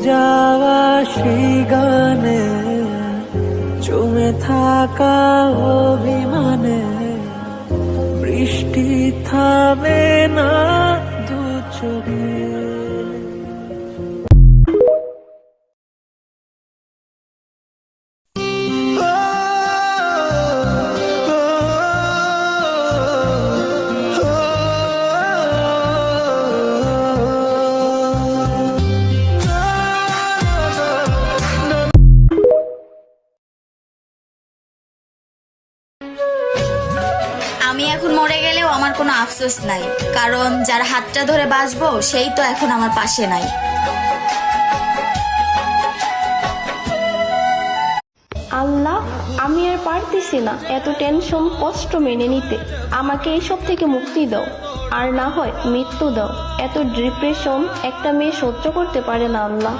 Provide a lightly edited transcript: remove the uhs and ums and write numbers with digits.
যাওয়া সেই গানে জমে থাকা অভিমানে বৃষ্টি থামে না দু চোখে। আমি এখন মরে গেলেও আমার কোনো আফসোস নাই, কারণ যার হাতটা ধরে বাঁচবো সেই তো এখন আমার পাশে নাই। আল্লাহ, আমি আর পারতেছি না এত টেনশন কষ্ট মেনে নিতে। আমাকে এইসব থেকে মুক্তি দাও, আর না হয় মৃত্যু দাও। এত ডিপ্রেশন একটা মেয়ে সহ্য করতে পারে না আল্লাহ।